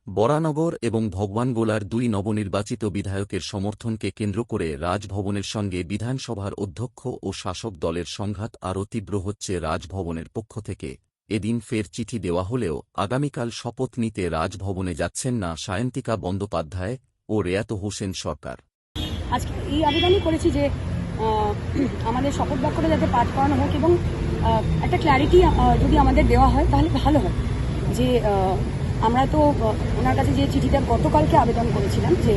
বরানগর এবং ভগবানগোলার দুই নবনির্বাচিত বিধায়কের সমর্থনকে কেন্দ্র করে রাজভবনের সঙ্গে বিধানসভার অধ্যক্ষ ও শাসক দলের সংঘাত আরও তীব্র হচ্ছে। রাজভবনের পক্ষ থেকে এদিন ফের চিঠি দেওয়া হলেও আগামীকাল শপথ নিতে রাজভবনে যাচ্ছেন না সায়ন্তিকা বন্দ্যোপাধ্যায় ও রেয়াত হোসেন সরকার। আজকে এই আবেদনই করেছি যে আমাদের শপথ বাক্যটা যাতে পাঠ করানো হোক এবং একটা ক্ল্যারিটি যদি আমাদের দেওয়া হয় তাহলে ভালো হয়। যে আমরা তো ওনার কাছে যে চিঠিটা গতকালকে আবেদন করেছিলাম যে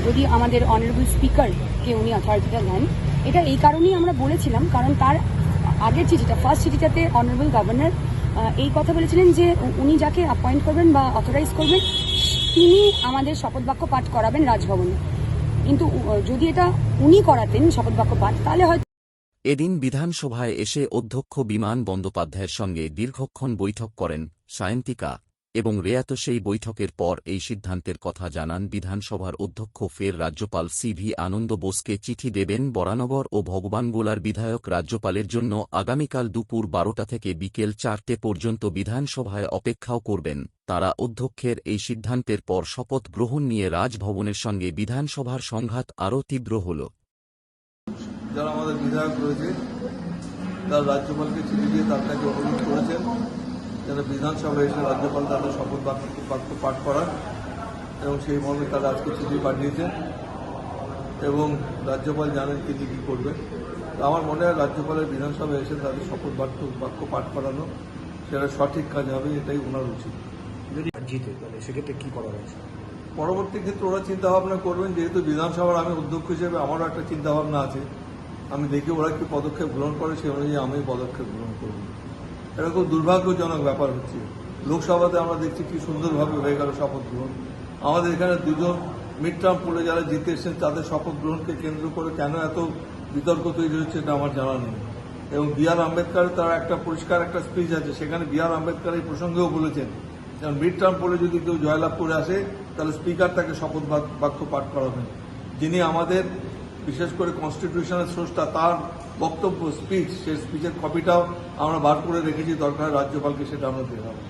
যদি আমাদের অনারেবল স্পিকারকে উনি অথরিটিটা দেন, এটা এই কারণেই আমরা বলেছিলাম কারণ তার আগের চিঠিটা ফার্স্ট চিঠিটাতে অনারেবল গভর্নর এই কথা বলেছিলেন যে উনি যাকে অ্যাপয়েন্ট করবেন বা অথরাইজ করবেন তিনি আমাদের শপথ বাক্য পাঠ করাবেন রাজভবনে। কিন্তু যদি এটা উনি করাতেন শপথ বাক্য পাঠ তাহলে হয়তো। এদিন বিধানসভায় এসে অধ্যক্ষ বিমান বন্দ্যোপাধ্যায়ের সঙ্গে দীর্ঘক্ষণ বৈঠক করেন সায়ন্তিকা এবং রেয়াত। সেই বৈঠকের পর এই সিদ্ধান্তের কথা জানান বিধানসভার অধ্যক্ষ। ফের রাজ্যপাল সিভি আনন্দ বোসকে চিঠি দেবেন বরানগর ও ভগবানগোলার বিধায়ক। রাজ্যপালের জন্য আগামীকাল দুপুর 12টা থেকে বিকেল 4টে পর্যন্ত বিধানসভায় অপেক্ষাও করবেন তাঁরা। অধ্যক্ষের এই সিদ্ধান্তের পর শপথ গ্রহণ নিয়ে রাজভবনের সঙ্গে বিধানসভার সংঘাত আরও তীব্র হল। যারা আমাদের বিধায়ক রয়েছে তারা রাজ্যপালকে চিঠি দিয়ে তাদেরকে অনুরোধ করেছেন যেন বিধানসভায় এসে রাজ্যপাল তাদের শপথ বাক্য পাঠ করান এবং সেই মর্মে তারা আজকে চিঠি পাঠিয়েছেন এবং রাজ্যপাল জানেন তিনি কী করবেন। আমার মনে হয় রাজ্যপালের বিধানসভায় এসে তাদের শপথ বাক্য পাঠ করানো সেটা সঠিক কাজ হবে, এটাই ওনার উচিত। যদি জিতে তাহলে সেক্ষেত্রে কী করা হয়েছে? পরবর্তী ক্ষেত্রে ওরা চিন্তাভাবনা করবেন। যেহেতু বিধানসভার আমি অধ্যক্ষ হিসেবে আমারও একটা চিন্তাভাবনা আছে, আমি দেখি ওরা কি পদক্ষেপ গ্রহণ করে সেই অনুযায়ী আমি পদক্ষেপ গ্রহণ করব। এটা খুব দুর্ভাগ্যজনক ব্যাপার হচ্ছে। লোকসভাতে আমরা দেখছি কি সুন্দরভাবে হয়ে গেল শপথ গ্রহণ। আমাদের এখানে দুজন মিড টার্ম পোলে যারা জিতে এসেছেন তাদের শপথ গ্রহণকে কেন্দ্র করে কেন এত বিতর্ক তৈরি হচ্ছে এটা আমার জানা নেই। এবং বি আর আম্বেদকর তার একটা পরিষ্কার একটা স্পিচ আছে, সেখানে বি আর আম্বেদকর এই প্রসঙ্গেও বলেছেন কারণ মিড টার্ম পোলে যদি কেউ জয়লাভ করে আসে তাহলে স্পিকার তাকে শপথ বাক্য পাঠ করাবেন। যিনি আমাদের বিশেষ করে কনস্টিটিউশনের স্রষ্টা, তার বক্তব্য স্পিচ, সেই স্পিচের কপিটাও আমরা বার করে রেখেছি, দরকার রাজ্যপালকে সেটা আমরা দেওয়া হবে।